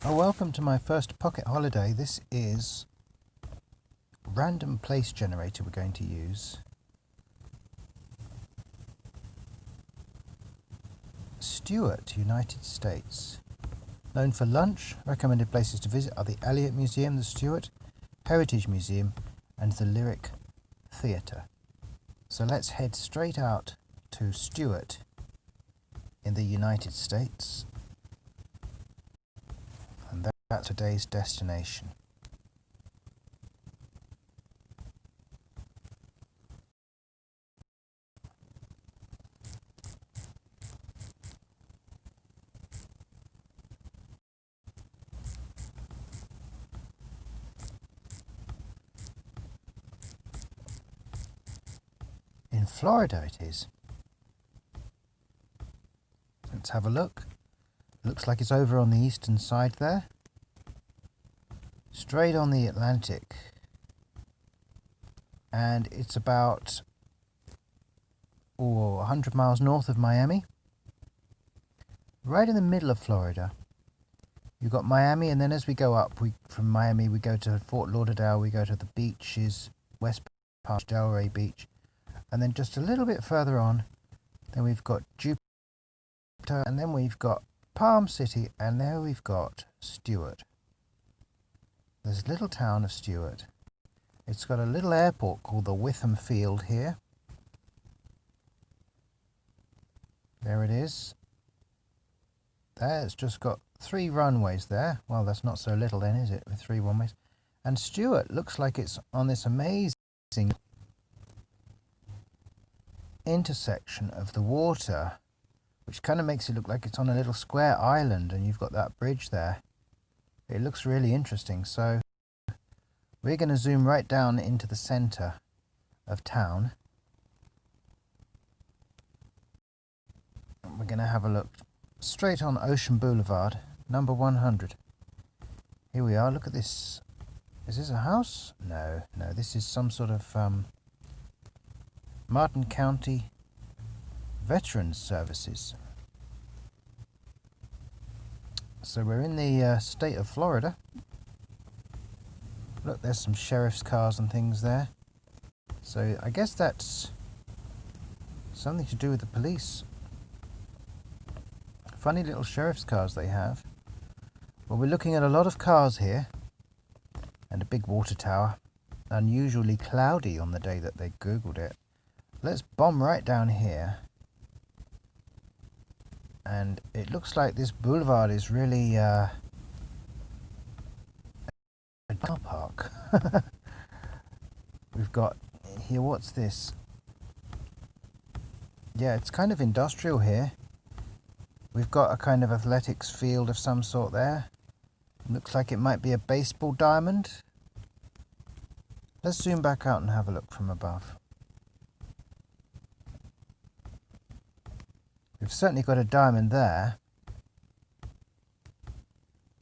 Oh, welcome to my first pocket holiday. This is random place generator we're going to use. Stuart, United States. Known for lunch, recommended places to visit are the Elliott Museum, the Stuart Heritage Museum and the Lyric Theatre. So let's head straight out to Stuart in the United States. And that's today's destination. In Florida it is. Let's have a look. Looks like it's over on the eastern side there. Straight on the Atlantic. And it's about 100 miles north of Miami. Right in the middle of Florida. You've got Miami, and then as we go up, from Miami we go to Fort Lauderdale, we go to the beaches, West Palm Delray Beach. And then just a little bit further on, then we've got Jupiter, and then we've got Palm City, and there we've got Stuart. This little town of Stuart. It's got a little airport called the Witham Field here. There it is. There, it's just got 3 runways there. Well, that's not so little then, is it, with 3 runways? And Stuart looks like it's on this amazing intersection of the water, which kind of makes it look like it's on a little square island, and you've got that bridge there. It looks really interesting. So we're going to zoom right down into the center of town. We're going to have a look straight on Ocean Boulevard, number 100. Here we are. Look at this. Is this a house? No, this is some sort of Martin County Veterans Services. So we're in the state of Florida. Look, there's some sheriff's cars and things there. So I guess that's something to do with the police. Funny little sheriff's cars they have. Well, we're looking at a lot of cars here and a big water tower. Unusually cloudy on the day that they Googled it. Let's bomb right down here. And it looks like this boulevard is really a car park. We've got here, what's this? Yeah, it's kind of industrial here. We've got a kind of athletics field of some sort there. Looks like it might be a baseball diamond. Let's zoom back out and have a look from above. We've certainly got a diamond there.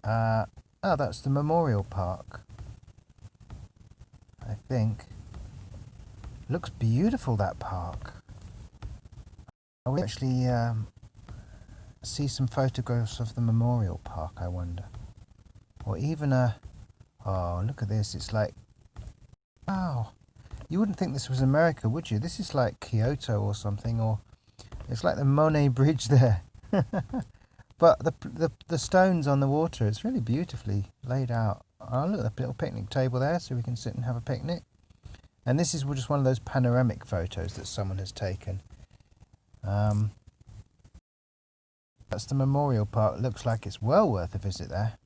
Oh, that's the Memorial Park, I think. Looks beautiful, that park. I will actually see some photographs of the Memorial Park, I wonder. Or even oh, look at this. It's like, wow. You wouldn't think this was America, would you? This is like Kyoto or something, or it's like the Monet Bridge there. But the stones on the water, it's really beautifully laid out. Oh, look at the little picnic table there, so we can sit and have a picnic. And this is just one of those panoramic photos that someone has taken. That's the Memorial Park. It looks like it's well worth a visit there.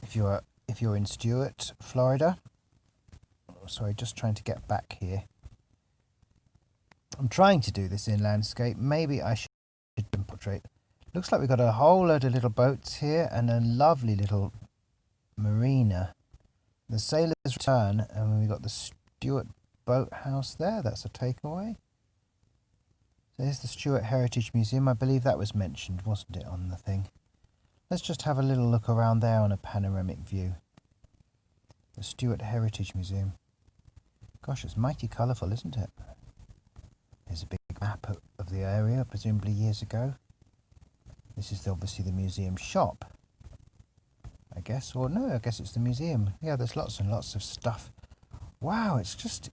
If you're in Stuart, Florida. Sorry, just trying to get back here. I'm trying to do this in landscape. Maybe I should portrait. Looks like we've got a whole load of little boats here and a lovely little marina. The Sailor's Return, and we've got the Stuart Boathouse there. That's a takeaway. There's the Stuart Heritage Museum. I believe that was mentioned, wasn't it, on the thing? Let's just have a little look around there on a panoramic view. The Stuart Heritage Museum. Gosh, it's mighty colourful, isn't it? There's a big map of the area, presumably years ago. This is obviously the museum shop, I guess. Or no, I guess it's the museum. Yeah, there's lots and lots of stuff. Wow, it's just...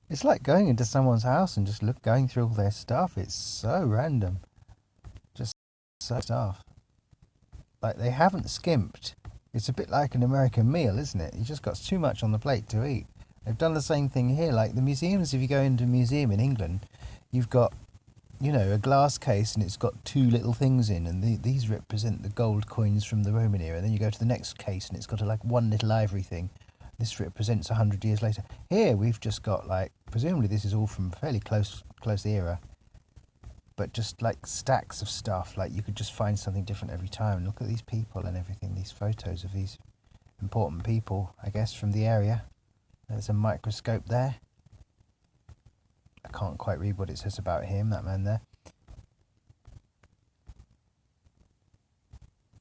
it's like going into someone's house and just going through all their stuff. It's so random. Just so stuff. Like, they haven't skimped. It's a bit like an American meal, isn't it? You just got too much on the plate to eat. They've done the same thing here. Like the museums, if you go into a museum in England, you've got, you know, a glass case and it's got two little things in, and these represent the gold coins from the Roman era. And then you go to the next case and it's got like one little ivory thing. This represents 100 years later. Here we've just got, like, presumably this is all from fairly close era, but just like stacks of stuff. Like you could just find something different every time. And look at these people and everything, these photos of these important people, I guess, from the area. There's a microscope there. I can't quite read what it says about him, that man there.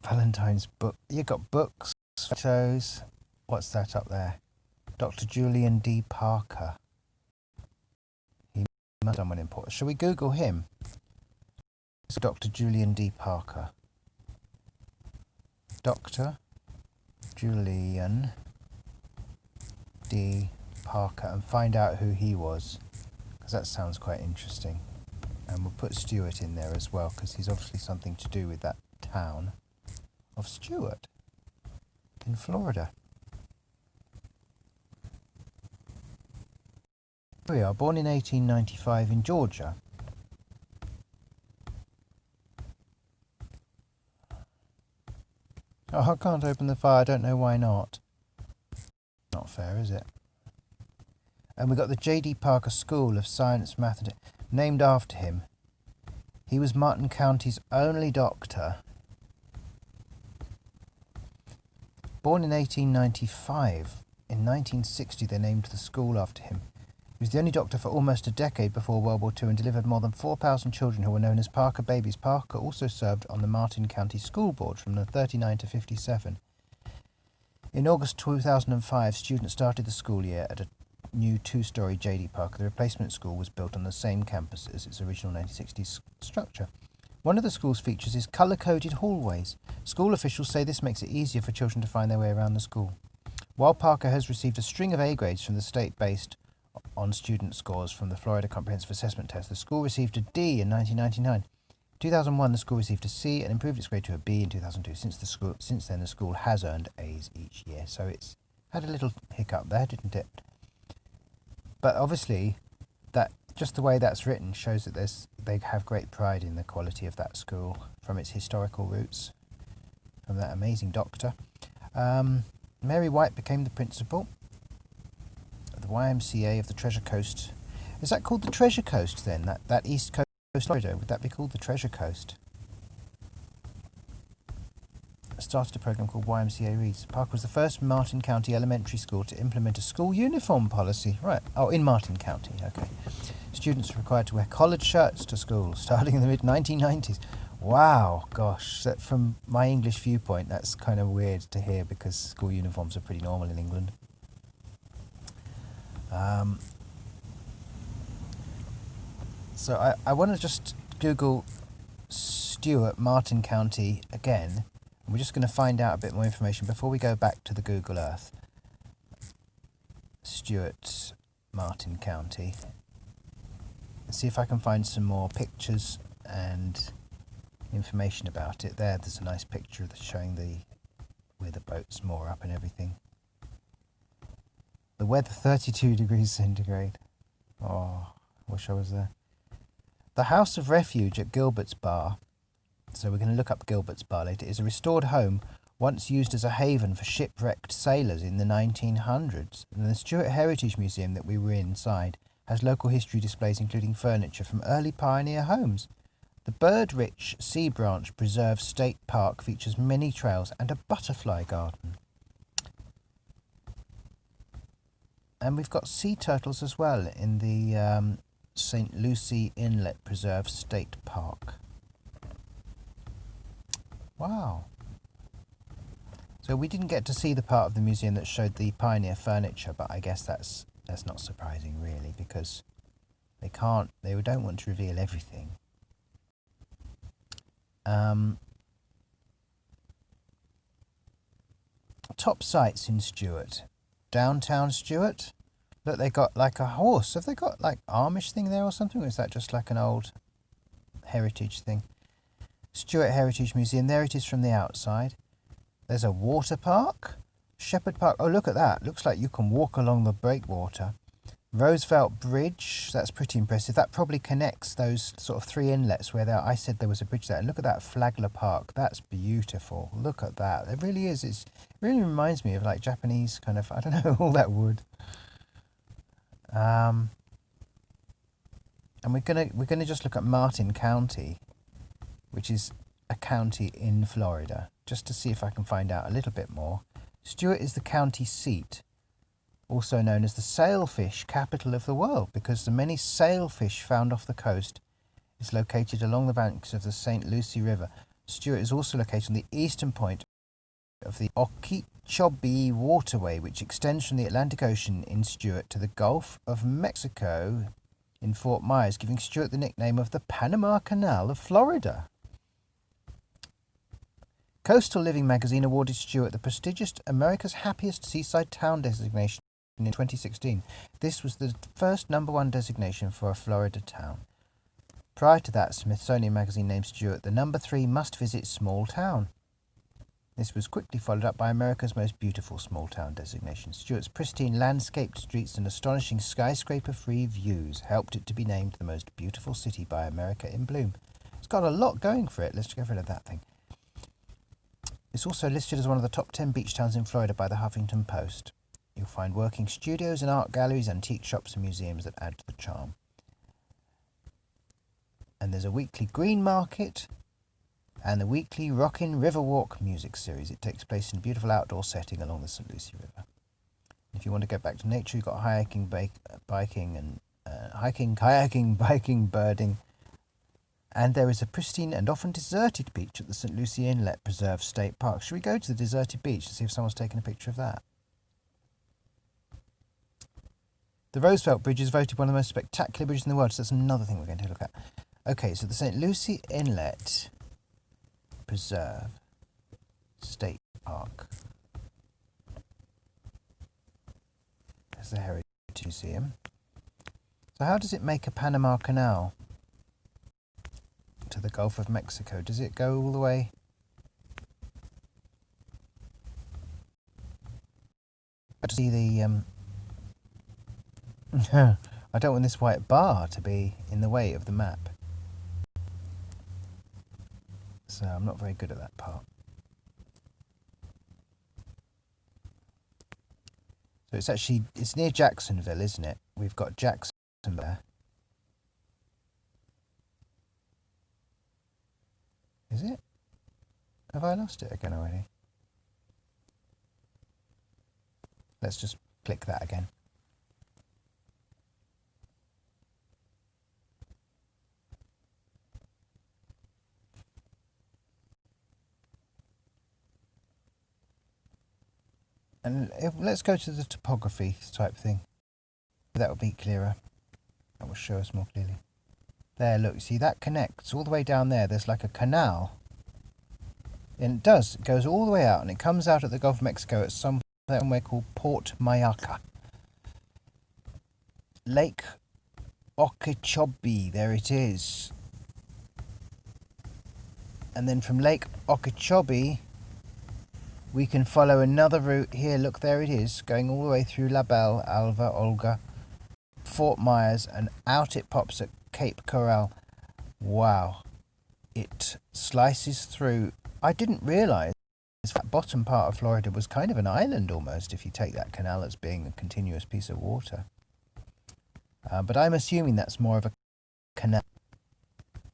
Valentine's book. You got books, photos. What's that up there? Dr. Julian D. Parker. He must have someone important. Shall we Google him? It's Dr. Julian D. Parker. Dr. Julian D. Parker, and find out who he was, because that sounds quite interesting. And we'll put Stuart in there as well, because he's obviously something to do with that town of Stuart in Florida. Here we are, born in 1895 in Georgia. Oh, I can't open the file. I don't know why not. Not fair, is it? And we've got the J.D. Parker School of Science, Math, named after him. He was Martin County's only doctor. Born in 1895, in 1960 they named the school after him. He was the only doctor for almost a decade before World War II and delivered more than 4,000 children who were known as Parker babies. Parker also served on the Martin County School Board from 1939 to 1957. In August 2005, students started the school year at a new two-storey J.D. Parker. The replacement school was built on the same campus as its original 1960s structure. One of the school's features is colour-coded hallways. School officials say this makes it easier for children to find their way around the school. While Parker has received a string of A grades from the state based on student scores from the Florida Comprehensive Assessment Test, the school received a D in 1999. In 2001, the school received a C and improved its grade to a B in 2002. Since then, the school has earned A's each year. So it's had a little hiccup there, didn't it? But obviously, that just the way that's written shows that they have great pride in the quality of that school from its historical roots, from that amazing doctor. Mary White became the principal of the YMCA of the Treasure Coast. Is that called the Treasure Coast then? That East Coast of Florida, would that be called the Treasure Coast? Started a program called YMCA Reads. Parker was the first Martin County elementary school to implement a school uniform policy. Right. Oh, in Martin County. Okay. Students were required to wear collared shirts to school starting in the mid-1990s. Wow, gosh. From my English viewpoint, that's kind of weird to hear because school uniforms are pretty normal in England. So I want to just Google Stuart, Martin County again. We're just going to find out a bit more information before we go back to the Google Earth. Stuart, Martin County. Let's see if I can find some more pictures and information about it. There's a nice picture showing where the boat's moored up and everything. The weather, 32 degrees centigrade. Oh, wish I was there. The House of Refuge at Gilbert's Bar. So we're going to look up Gilbert's Bar later. Is a restored home once used as a haven for shipwrecked sailors in the 1900s. And the Stuart Heritage Museum that we were inside has local history displays including furniture from early pioneer homes. The Bird-Rich Sea Branch Preserve State Park features many trails and a butterfly garden. And we've got sea turtles as well in the St. Lucie Inlet Preserve State Park. Wow. So we didn't get to see the part of the museum that showed the pioneer furniture, but I guess that's not surprising really, because they don't want to reveal everything. Top sights in Stuart. Downtown Stuart. Look, they got like a horse. Have they got like Amish thing there or something? Or is that just like an old heritage thing? Stuart Heritage Museum. There it is from the outside. There's a water park. Shepherd Park. Oh, look at that. Looks like you can walk along the breakwater. Roosevelt Bridge. That's pretty impressive. That probably connects those sort of three inlets where I said there was a bridge there. And look at that Flagler Park. That's beautiful. Look at that. It really is. It really reminds me of like Japanese kind of, I don't know, all that wood. And we're gonna just look at Martin County, which is a county in Florida, just to see if I can find out a little bit more. Stuart is the county seat, also known as the sailfish capital of the world, because the many sailfish found off the coast is located along the banks of the St. Lucie River. Stuart is also located on the eastern point of the Okeechobee Waterway, which extends from the Atlantic Ocean in Stuart to the Gulf of Mexico in Fort Myers, giving Stuart the nickname of the Panama Canal of Florida. Coastal Living magazine awarded Stuart the prestigious America's Happiest Seaside Town designation in 2016. This was the first #1 designation for a Florida town. Prior to that, Smithsonian magazine named Stuart the #3 must-visit small town. This was quickly followed up by America's Most Beautiful Small Town designation. Stuart's pristine landscaped streets and astonishing skyscraper-free views helped it to be named the most beautiful city by America in Bloom. It's got a lot going for it. Let's get rid of that thing. It's also listed as one of the top 10 beach towns in Florida by the Huffington Post. You'll find working studios and art galleries, antique shops and museums that add to the charm. And there's a weekly green market and the weekly Rockin' Riverwalk music series. It takes place in a beautiful outdoor setting along the St. Lucie River. If you want to go back to nature, you've got hiking, biking, and kayaking, biking, birding. And there is a pristine and often deserted beach at the St. Lucie Inlet Preserve State Park. Should we go to the deserted beach and see if someone's taken a picture of that? The Roosevelt Bridge is voted one of the most spectacular bridges in the world, so that's another thing we're going to look at. Okay, so the St. Lucie Inlet Preserve State Park. There's the Heritage Museum. So how does it make a Panama Canal to the Gulf of Mexico? Does it go all the way? To see the I don't want this white bar to be in the way of the map. So I'm not very good at that part. So it's near Jacksonville, isn't it? We've got Jackson there. Is it? Have I lost it again already? Let's just click that again. And let's go to the topography type thing. That will be clearer. That will show us more clearly. There, look, see that connects all the way down there. There's like a canal. And it goes all the way out and it comes out at the Gulf of Mexico at somewhere called Port Mayaca. Lake Okeechobee, there it is. And then from Lake Okeechobee, we can follow another route here. Look, there it is, going all the way through La Belle, Alva, Olga, Fort Myers, and out it pops at Cape Coral. Wow. It slices through. I didn't realise that bottom part of Florida was kind of an island almost, if you take that canal as being a continuous piece of water. But I'm assuming that's more of a canal.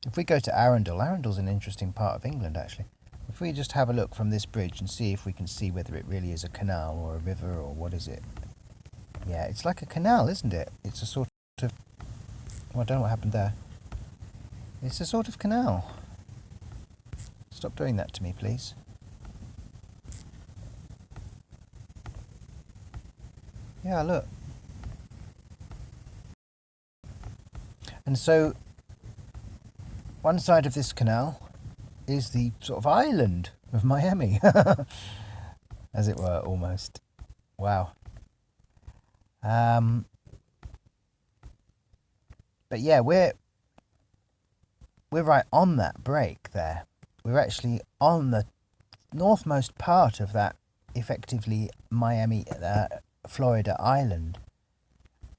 If we go to Arundel's an interesting part of England, actually. If we just have a look from this bridge and see if we can see whether it really is a canal or a river or what is it. Yeah, it's like a canal, isn't it? It's a sort of... Well, I don't know what happened there. It's a sort of canal. Stop doing that to me, please. Yeah, look. And so, one side of this canal is the sort of island of Miami, as it were, almost. Wow. But yeah, we're right on that break there. We're actually on the northmost part of that effectively Miami, Florida island.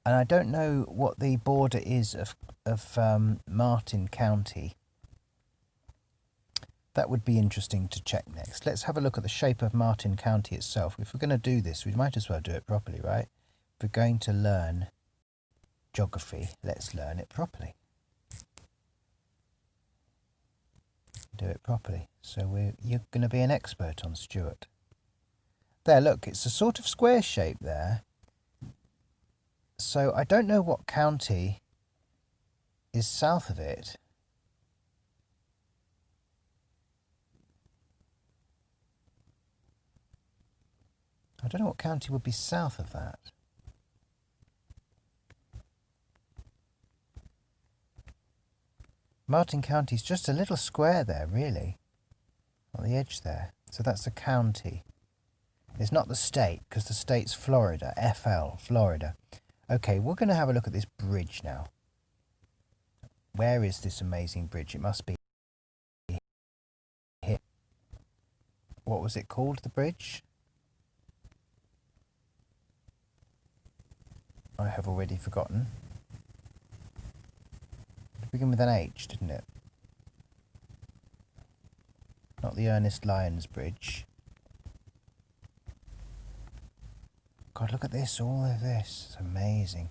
And I don't know what the border is of Martin County. That would be interesting to check next. Let's have a look at the shape of Martin County itself. If we're going to do this, we might as well do it properly, right? If we're going to learn geography, let's learn it properly. Do it properly. So you're going to be an expert on Stuart. There, look, it's a sort of square shape there. So I don't know what county is south of it. I don't know what county would be south of that. Martin County is just a little square there, really, on the edge there. So that's a county. It's not the state, because the state's Florida, FL, Florida. Okay, we're going to have a look at this bridge now. Where is this amazing bridge? It must be here. What was it called, the bridge? I have already forgotten. It began with an H, didn't it? Not the Ernest Lyons Bridge. God, look at this, all of this. It's amazing.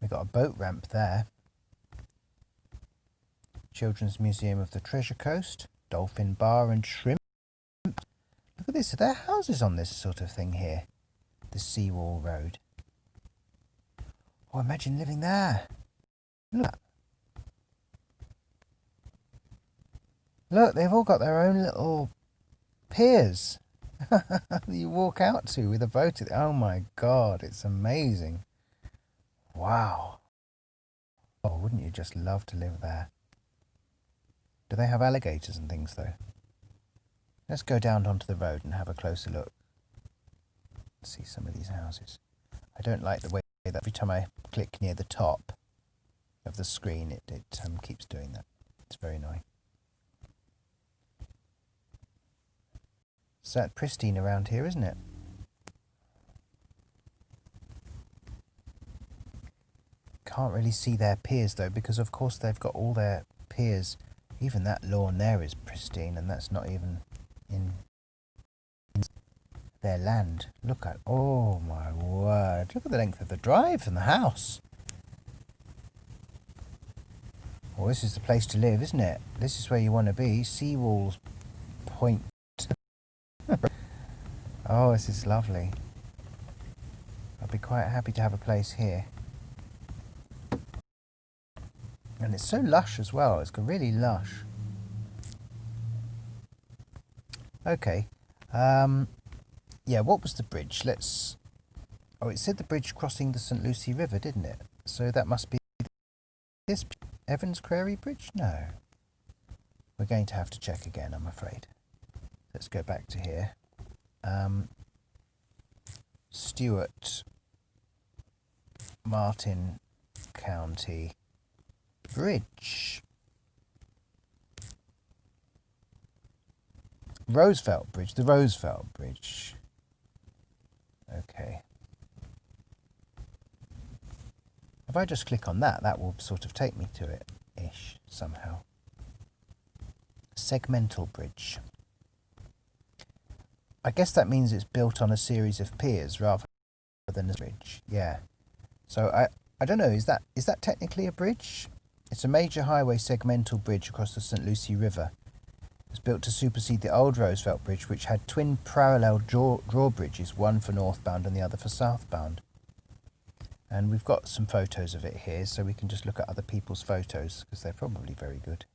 We've got a boat ramp there. Children's Museum of the Treasure Coast. Dolphin Bar and Shrimp. Look at this, are there houses on this sort of thing here? The Seawall Road. Oh, imagine living there. Look. Look, they've all got their own little piers you walk out to with a boat. Oh my God, it's amazing. Wow. Oh, wouldn't you just love to live there? Do they have alligators and things though? Let's go down onto the road and have a closer look. See some of these houses. I don't like the way that every time I click near the top of the screen it keeps doing that. It's very annoying. It's that pristine around here, isn't it? Can't really see their piers though, because of course they've got all their piers. Even that lawn there is pristine, and that's not even in their land. Look at, oh my word, look at the length of the drive from the house. Well, this is the place to live, isn't it? This is where you want to be. Seawalls Point. Oh, this is lovely. I'd be quite happy to have a place here. And it's so lush as well. It's really lush. Okay. Yeah, what was the bridge? Oh, it said the bridge crossing the St. Lucie River, didn't it? So that must be this Evans Quarry Bridge? No. We're going to have to check again, I'm afraid. Let's go back to here. Stuart, Martin County Bridge. Roosevelt Bridge, the Roosevelt Bridge. Okay. If I just click on that, that will sort of take me to it-ish, somehow. Segmental Bridge. I guess that means it's built on a series of piers rather than a bridge. Yeah. So I don't know, is that technically a bridge? It's a major highway segmental bridge across the St. Lucie River. It was built to supersede the old Roosevelt Bridge, which had twin parallel drawbridges, one for northbound and the other for southbound. And we've got some photos of it here, so we can just look at other people's photos, because they're probably very good.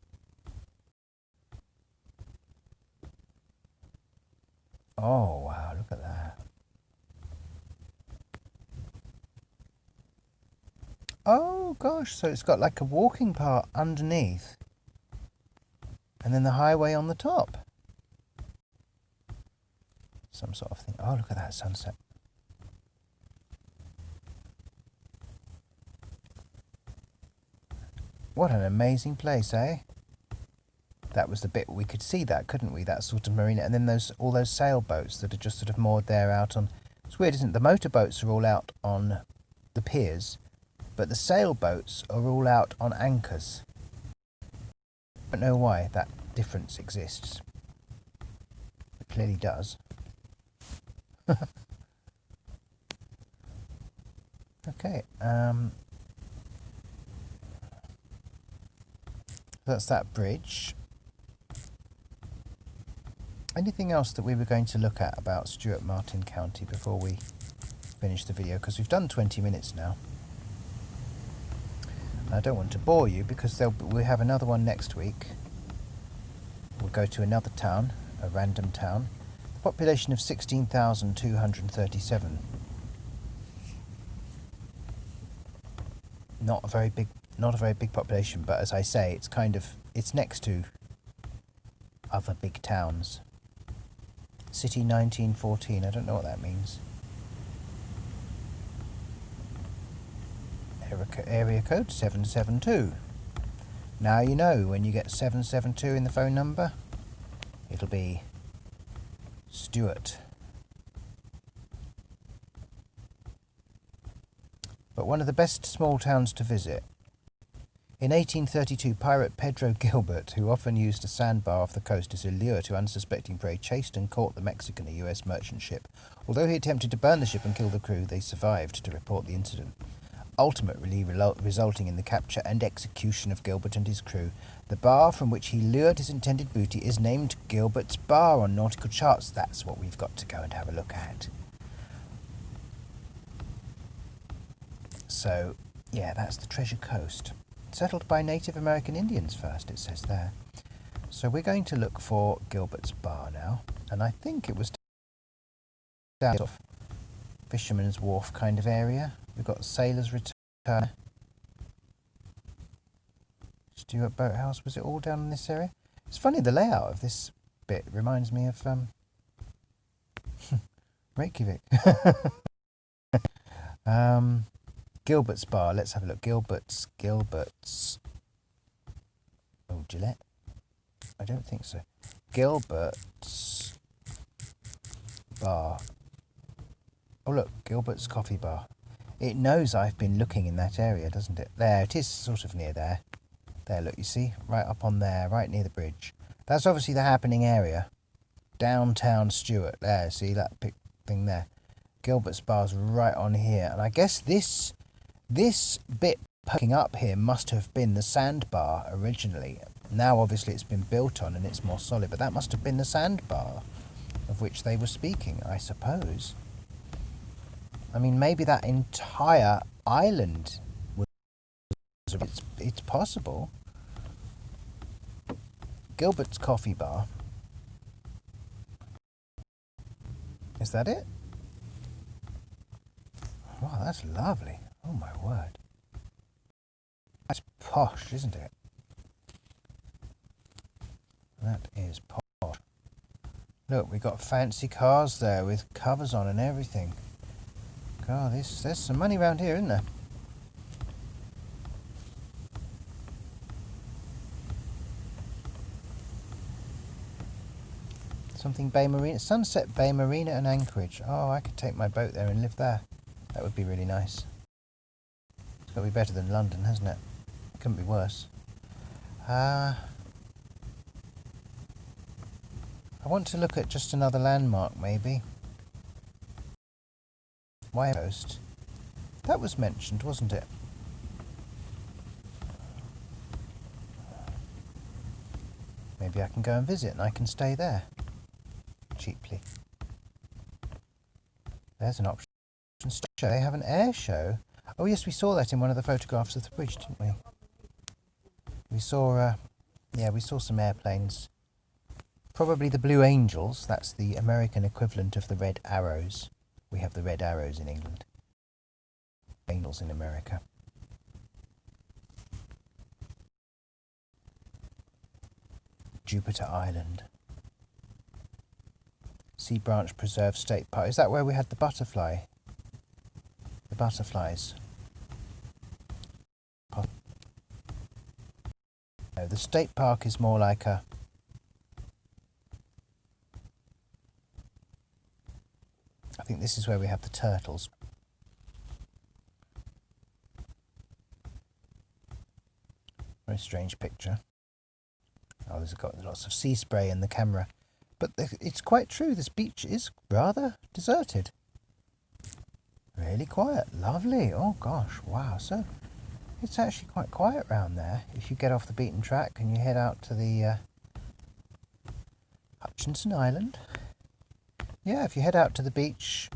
Oh, wow, look at that. Oh gosh, so it's got like a walking path underneath and then the highway on the top. Some sort of thing. Oh, look at that sunset. What an amazing place, eh? That was the bit we could see that, couldn't we? That sort of marina. And then all those sailboats that are just sort of moored there out on... It's weird, isn't it? The motorboats are all out on the piers, but the sailboats are all out on anchors. I don't know why that difference exists. It clearly does. Okay, that's that bridge. Anything else that we were going to look at about Stuart Martin County before we finish the video? Because we've done 20 minutes now. I don't want to bore you because we have another one next week. We'll go to another town, a random town. The population of 16,237. Not a very big population, but as I say, it's next to other big towns. City 1914, I don't know what that means. Area code 772. Now you know when you get 772 in the phone number, it'll be Stuart. But one of the best small towns to visit. In 1832, pirate Pedro Gilbert, who often used a sandbar off the coast as a lure to unsuspecting prey, chased and caught the Mexican, a US merchant ship. Although he attempted to burn the ship and kill the crew, they survived to report the incident, ultimately resulting in the capture and execution of Gilbert and his crew. The bar from which he lured his intended booty is named Gilbert's Bar on nautical charts. That's what we've got to go and have a look at. So, yeah, that's the Treasure Coast. Settled by Native American Indians first, it says there. So we're going to look for Gilbert's Bar now, and I think it was down sort of Fisherman's Wharf kind of area. We've got Sailor's Return, Stuart Boathouse. Was it all down in this area? It's funny, the layout of this bit reminds me of Reykjavik. Gilbert's Bar, let's have a look. Gilbert's. Oh, Gillette? I don't think so. Gilbert's Bar. Oh, look, Gilbert's Coffee Bar. It knows I've been looking in that area, doesn't it? There, it is sort of near there. There, look, you see? Right up on there, right near the bridge. That's obviously the happening area. Downtown Stuart. There, see that thing there? Gilbert's Bar's right on here. And I guess this bit poking up here must have been the sandbar originally. Now obviously it's been built on and it's more solid, but that must have been the sandbar of which they were speaking, I suppose. I mean, maybe that entire island was... It's possible. Gilbert's Coffee Bar. Is that it? Wow, that's lovely. Oh my word. That's posh, isn't it? That is posh. Look, we got fancy cars there with covers on and everything. God, there's some money around here, isn't there? Something Bay Marina, Sunset Bay Marina and Anchorage. Oh, I could take my boat there and live there. That would be really nice. It's got to be better than London, hasn't it? It couldn't be worse. I want to look at just another landmark, maybe. White Coast. That was mentioned, wasn't it? Maybe I can go and visit and I can stay there. Cheaply. There's an option. They have an air show. Oh yes, we saw that in one of the photographs of the bridge, didn't we? We saw, we saw some airplanes. Probably the Blue Angels. That's the American equivalent of the Red Arrows. We have the Red Arrows in England. Angels in America. Jupiter Island. Sea Branch Preserve State Park. Is that where we had the butterfly? The butterflies. No, the state park is more like a... I think this is where we have the turtles. Very strange picture. Oh, there's got lots of sea spray in the camera. But it's quite true, this beach is rather deserted. Really quiet, lovely. Oh gosh, wow. So it's actually quite quiet around there. If you get off the beaten track and you head out to the Hutchinson Island. Yeah, if you head out to the beach,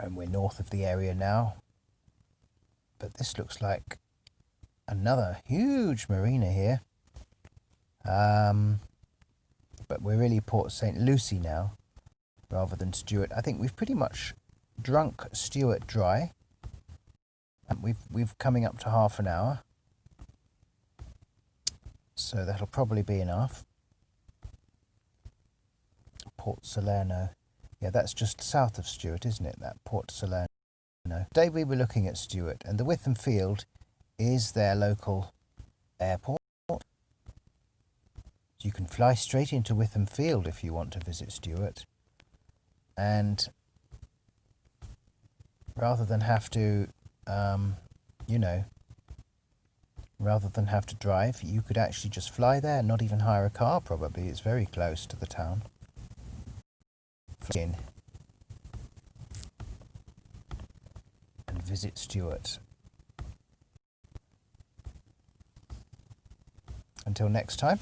and we're north of the area now, but this looks like another huge marina here. But we're really Port St. Lucie now, rather than Stuart. I think we've pretty much drunk Stuart dry. And we've coming up to half an hour. So that'll probably be enough. Port Salerno. Yeah, that's just south of Stuart, isn't it? That Port Salerno. Today we were looking at Stuart, and the Witham Field is their local airport. You can fly straight into Witham Field if you want to visit Stuart. And rather than have to, rather than have to drive, you could actually just fly there and not even hire a car probably. It's very close to the town. In and visit Stuart. Until next time.